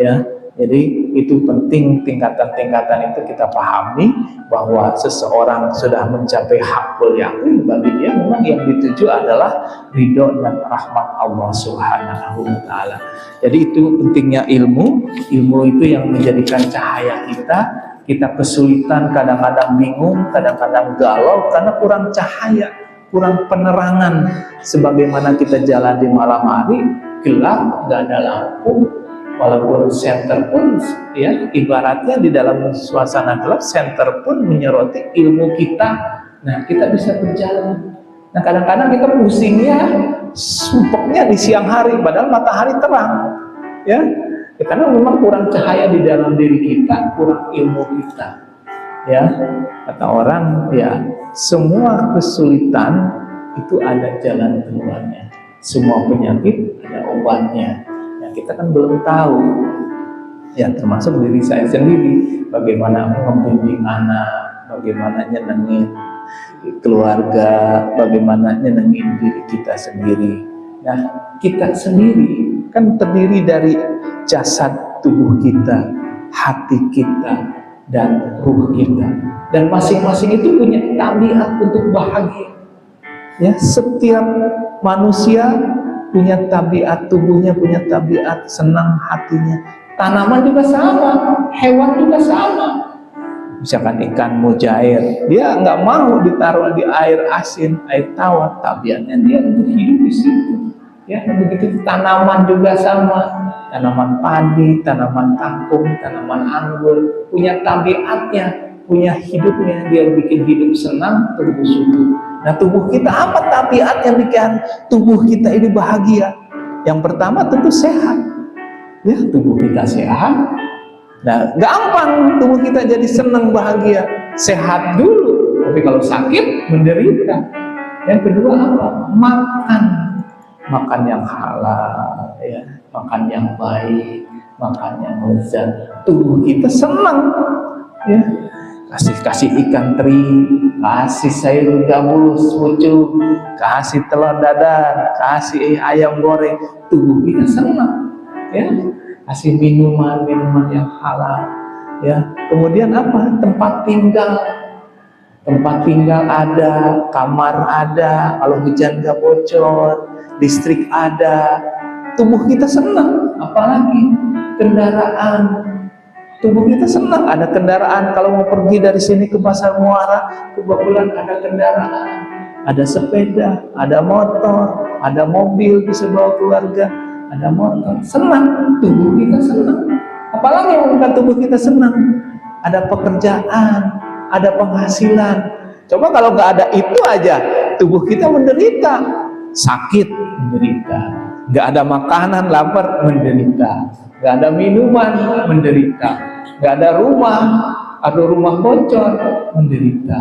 ya. Jadi itu penting, tingkatan-tingkatan itu kita pahami bahwa seseorang sudah mencapai hakul yakin, bagi dia memang yang dituju adalah ridho dan rahmat Allah Subhanahu wa taala. Jadi itu pentingnya ilmu itu yang menjadikan cahaya kita kesulitan, kadang-kadang bingung, kadang-kadang galau karena kurang cahaya, kurang penerangan. Sebagaimana kita jalan di malam hari, gelap, nggak ada lampu, walaupun senter pun ya ibaratnya di dalam suasana gelap, senter pun menyoroti ilmu kita. Nah, kita bisa berjalan. Nah, kadang-kadang kita pusingnya, sumpeknya di siang hari padahal matahari terang. Ya, karena memang kurang cahaya di dalam diri kita, kurang ilmu kita. Ya, kata orang ya, semua kesulitan itu ada jalan keluarnya. Semua penyakit ada obatnya. Kita kan belum tahu, ya termasuk diri saya sendiri, bagaimana membimbing anak, bagaimana nyenengin keluarga, bagaimana nyenengin diri kita sendiri. Nah, kita sendiri kan terdiri dari jasad tubuh kita, hati kita, dan ruh kita. Dan masing-masing itu punya tabiat untuk bahagia. Ya, setiap manusia punya tabiat, tubuhnya punya tabiat senang, hatinya. Tanaman juga sama, hewan juga sama. Misalkan ikan mujair, dia nggak mau ditaruh di air asin, air tawar, tabiatnya dia untuk hidup di situ. Ya, begitu tanaman juga sama, tanaman padi, tanaman kangkung, tanaman anggur, punya tabiatnya, punya hidupnya, dia bikin hidup senang, tumbuh subur. Nah, tubuh kita apa tabiat yang bikin tubuh kita ini bahagia? Yang pertama tentu sehat. Ya, tubuh kita sehat. Nah, gampang tubuh kita jadi senang bahagia. Sehat dulu, tapi kalau sakit menderita. Yang kedua apa? Makan yang halal, ya, makan yang baik, makan yang lezat. Tubuh kita senang. Ya. Kasih ikan teri, kasih sayur gabus pucuk, kasih telur dadar, kasih ayam goreng, tubuh kita senang. Ya, kasih minuman yang halal. Ya, kemudian apa? Tempat tinggal ada, kamar ada, kalau hujan nggak bocor, listrik ada, tubuh kita senang. Apalagi kendaraan. Tubuh kita senang, ada kendaraan. Kalau mau pergi dari sini ke Pasar Muara, kebetulan ada kendaraan, ada sepeda, ada motor, ada mobil bisa bawa keluarga, ada motor. Senang, tubuh kita senang. Apalagi yang membuat tubuh kita senang? Ada pekerjaan, ada penghasilan. Coba kalau nggak ada itu aja, tubuh kita menderita, sakit menderita, nggak ada makanan, lapar menderita. Nggak ada minuman, menderita. Nggak ada rumah bocor, menderita.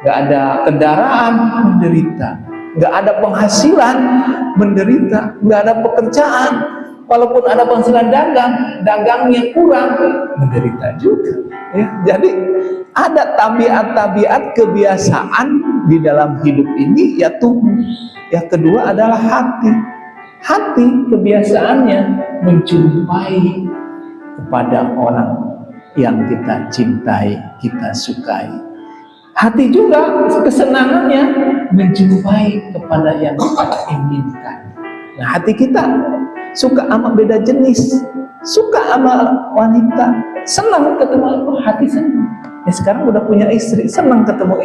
Nggak ada kendaraan, menderita. Nggak ada penghasilan, menderita. Nggak ada pekerjaan, walaupun ada penghasilan dagangnya kurang, menderita juga. Ya, jadi ada tabiat-tabiat kebiasaan di dalam hidup ini, ya tubuh. Yang kedua adalah hati. Hati kebiasaannya menjumpai kepada orang yang kita cintai, kita sukai. Hati juga kesenangannya menjumpai kepada yang kita inginkan. Nah, hati kita suka sama beda jenis, suka sama wanita, senang ketemu hati senang. Ya, sekarang udah punya istri, senang ketemu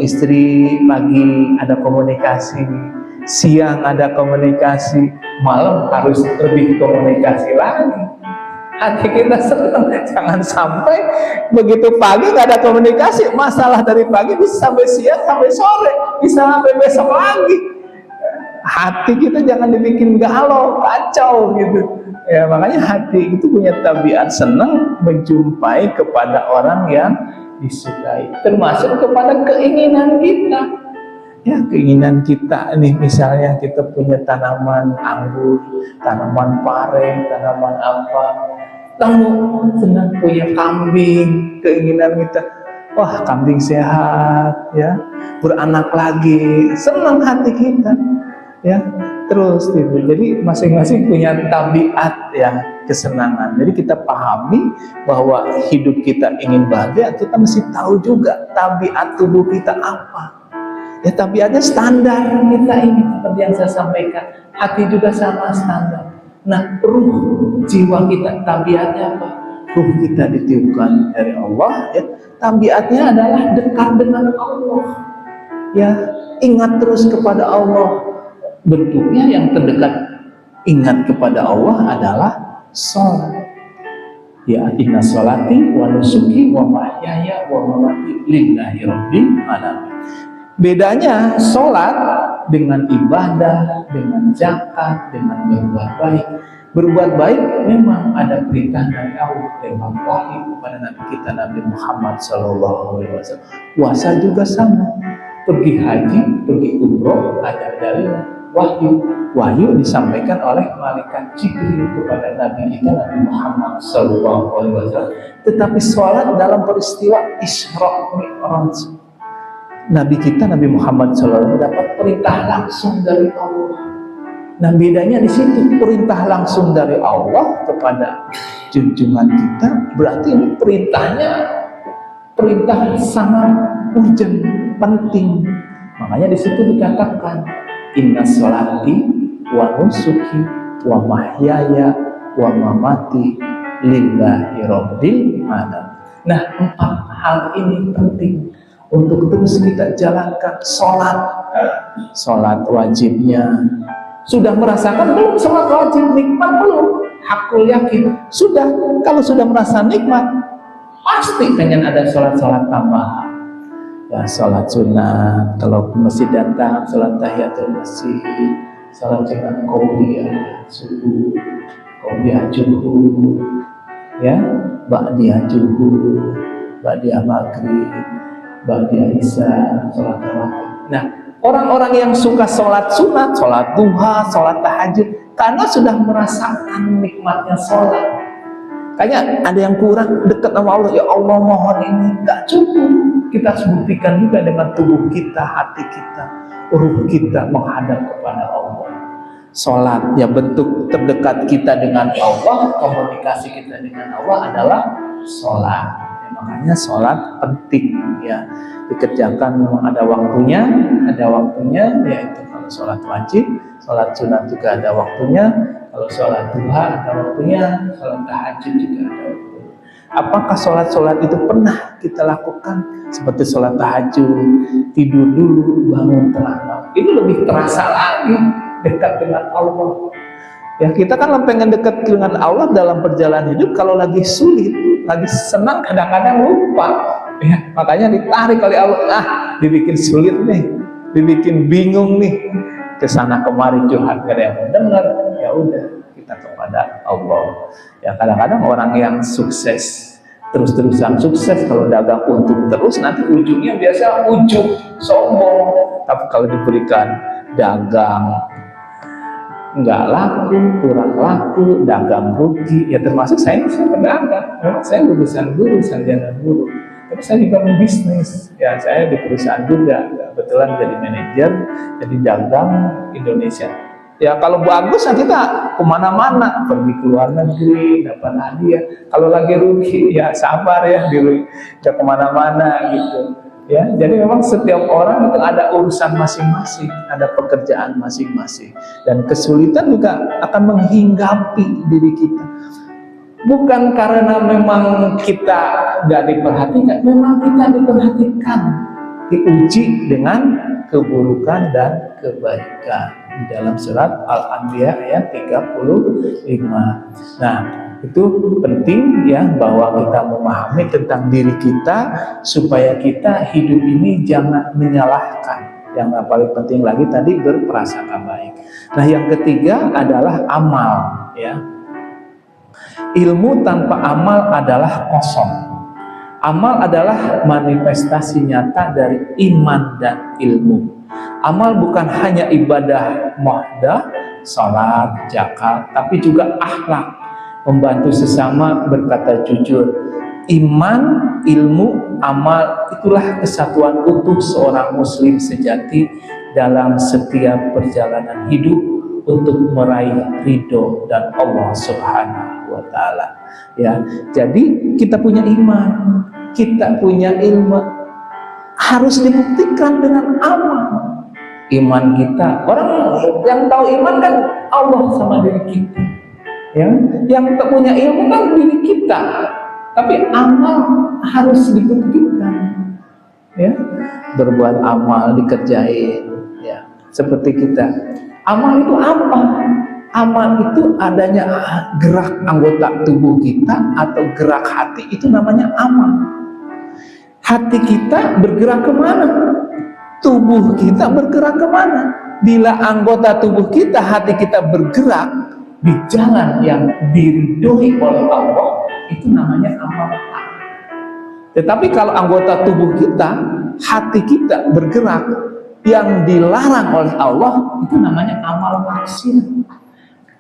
istri pagi ada komunikasi, siang ada komunikasi, malam harus lebih komunikasi lagi. Hati kita senang. Jangan sampai begitu pagi nggak ada komunikasi, masalah dari pagi bisa sampai siang, sampai sore, bisa sampai besok lagi. Hati kita jangan dibikin galau, kacau gitu. Ya, makanya hati itu punya tabiat senang menjumpai kepada orang yang disukai, termasuk kepada keinginan kita. Ya, keinginan kita nih, misalnya kita punya tanaman anggur, tanaman pare, tanaman apa, kamu senang punya kambing, keinginan kita, wah kambing sehat, ya, beranak lagi, senang hati kita, ya, terus gitu. Jadi masing-masing punya tabiat, ya, kesenangan. Jadi kita pahami bahwa hidup kita ingin bahagia, kita mesti tahu juga tabiat tubuh kita apa. Ya tabiatnya standar kita ini, seperti yang saya sampaikan. Hati juga sama standar. Nah, ruh jiwa kita tabiatnya apa? Ruh kita ditiupkan dari Allah, ya. Tabiatnya adalah dekat dengan Allah. Ya, ingat terus kepada Allah. Bentuknya yang terdekat ingat kepada Allah adalah sholat. Ya, inna sholati wa nusuki wa mahyaya wa mamati lillahi rabbil alamin. Bedanya sholat dengan ibadah, dengan zakat, dengan berbuat baik. Berbuat baik memang ada perintah dari Allah lewat wahyu kepada Nabi kita Nabi Muhammad SAW. Puasa juga sama. Pergi haji, pergi umroh, ada dari wahyu. Wahyu disampaikan oleh malaikat Jibril kepada Nabi kita Nabi Muhammad SAW. Tetapi sholat dalam peristiwa Isra Mi'raj, Nabi kita Nabi Muhammad SAW dapat perintah langsung dari Allah. Nah, bedanya di situ, perintah langsung dari Allah kepada junjungan kita, berarti ini perintah sangat urgent, penting. Makanya di situ dikatakan inna sholati wa nusuki wa mahyaya wa mamati lillahi rabbil alamin. Nah, 4 hal ini penting untuk terus kita jalankan. Sholat wajibnya sudah merasakan belum? Sholat wajib nikmat belum? Hakul yakin sudah. Kalau sudah merasa nikmat, pasti pengen ada sholat tambahan. Ya, sholat sunat, kalau masih datang sholat tahiyatul masjid, sholat sunat qabliyah subuh, qabliyah zuhur, ya, ba'diyah zuhur, ba'diyah maghrib, ba'diyah isya, sholat tarawih. Nah, orang-orang yang suka sholat sunat, sholat duha, sholat tahajud, karena sudah merasakan nikmatnya sholat. Kayaknya ada yang kurang dekat sama Allah. Ya Allah, mohon ini gak cukup. Kita harus buktikan juga dengan tubuh kita, hati kita, ruh kita menghadap kepada Allah. Sholat, ya bentuk terdekat kita dengan Allah, komunikasi kita dengan Allah adalah sholat. Makanya sholat penting, ya, dikerjakan memang ada waktunya, yaitu kalau sholat wajib, sholat sunat juga ada waktunya, kalau sholat duha ada waktunya, sholat tahajud juga ada waktunya. Apakah sholat itu pernah kita lakukan? Seperti sholat tahajud, tidur dulu, bangun tengah malam, itu lebih terasa lagi dekat dengan Allah. Ya, kita kan pengen dekat dengan Allah dalam perjalanan hidup. Kalau lagi sulit, lagi senang, kadang-kadang lupa. Ya, makanya ditarik oleh Allah. Dibikin sulit nih, dibikin bingung nih, kesana kemari curhat, gak ada yang mendengar. Ya udah, kita kepada Allah. Ya, kadang-kadang orang yang sukses, terus-terusan sukses, kalau dagang untung terus, nanti ujungnya biasa ujub, sombong. Tapi kalau diberikan dagang nggak laku, kurang laku, dagang rugi, ya termasuk saya pedagang. Memang saya lulusan guru, sarjana guru, tapi saya juga membisnis. Ya, saya di perusahaan juga, kebetulan jadi manajer, jadi dagang Indonesia. Ya, kalau bagus ya kita kemana-mana, pergi ke luar negeri, dapat hadiah. Kalau lagi rugi, ya sabar ya, tidak kemana-mana gitu. Ya, jadi memang setiap orang itu ada urusan masing-masing, ada pekerjaan masing-masing, dan kesulitan juga akan menghinggapi diri kita. Bukan karena memang kita nggak diperhatikan, memang kita diperhatikan, diuji dengan keburukan dan kebaikan di dalam surat Al-Anbiya ayat 35. Nah, itu penting ya, bahwa kita memahami tentang diri kita supaya kita hidup ini jangan menyalahkan. Yang paling penting lagi tadi berprasangka baik. Nah, yang ketiga adalah amal, ya. Ilmu tanpa amal adalah kosong. Amal adalah manifestasi nyata dari iman dan ilmu. Amal bukan hanya ibadah muhdah, salat, zakat, tapi juga akhlak, membantu sesama, berkata jujur. Iman, ilmu, amal, itulah kesatuan utuh seorang muslim sejati dalam setiap perjalanan hidup untuk meraih ridho dan Allah Subhanahu wa taala. Ya, jadi kita punya iman, kita punya ilmu harus dibuktikan dengan amal. Iman kita, orang yang tahu iman kan Allah sama diri kita. Ya, yang tak punya ilmu kan diri kita. Tapi amal harus dibuktikan. Ya, berbuat amal dikerjain. Ya, seperti kita. Amal itu apa? Amal itu adanya gerak anggota tubuh kita atau gerak hati, itu namanya amal. Hati kita bergerak kemana? Tubuh kita bergerak kemana? Bila anggota tubuh kita, hati kita bergerak di jalan yang diridhoi oleh Allah, itu namanya amal taat. Tetapi kalau anggota tubuh kita, hati kita bergerak yang dilarang oleh Allah, itu namanya amal maksiat.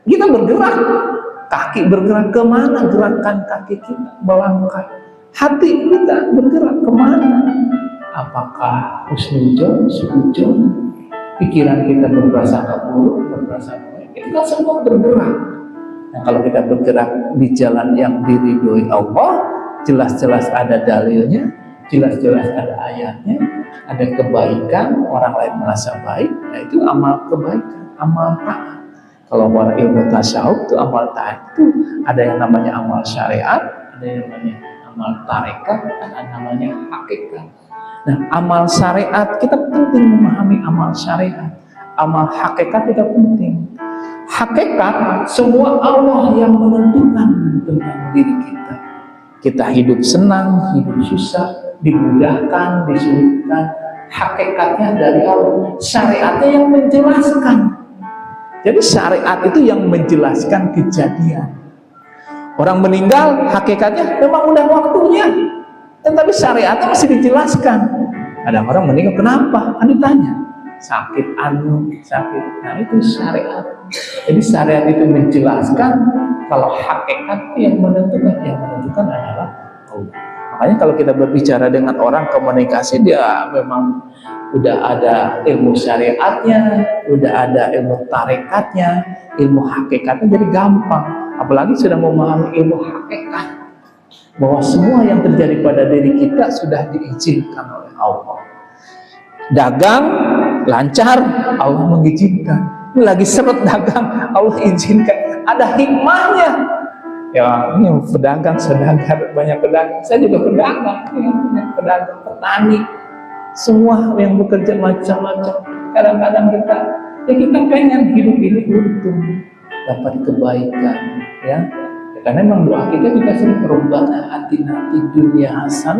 Kita bergerak, kaki bergerak kemana? Gerakan kaki kita melangkah. Hati kita bergerak kemana? Apakah husnudzon, suudzon, pikiran kita berprasangka buruk, berprasangka baik, itu kan semua bergerak. Nah, kalau kita bergerak di jalan yang diridhoi Allah, jelas-jelas ada dalilnya, jelas-jelas ada ayatnya, ada kebaikan, orang lain merasa baik, nah itu amal kebaikan, amal taat. Kalau orang ilmu tasawuf itu amal taat itu ada yang namanya amal syariat, ada yang namanya amal tarekat, ada namanya hakikat. Nah, amal syariat kita penting memahami amal syariat. Amal hakikat kita penting. Hakikat semua Allah yang menentukan tentang diri kita. Kita hidup senang, hidup susah, dimudahkan, disulitkan. Hakikatnya dari Allah. Syariatnya yang menjelaskan. Jadi syariat itu yang menjelaskan kejadian. Orang meninggal, hakikatnya memang udah waktunya. Tetapi syariatnya masih dijelaskan. Ada orang meninggal, kenapa? Kan ditanya. Sakit sakit. Nah itu syariat. Jadi syariat itu menjelaskan, kalau hakikat yang menentukan adalah Allah. Makanya kalau kita berbicara dengan orang komunikasi, dia memang udah ada ilmu syariatnya, udah ada ilmu tarekatnya, ilmu hakikatnya, jadi gampang. Apalagi sudah memahami ilmu hakikat, bahwa semua yang terjadi pada diri kita sudah diizinkan oleh Allah. Dagang lancar, Allah mengizinkan. Ini lagi seret dagang, Allah izinkan. Ada hikmahnya. Ya, ini pedagang, saudagar, banyak pedagang. Saya juga pedagang, banyak pedagang, petani. Semua yang bekerja macam-macam. Kadang-kadang kita pengen hidup ini untung, dapat kebaikan, ya. Karena memang doa kita juga sering, Rabbana atina fid dunya hasanah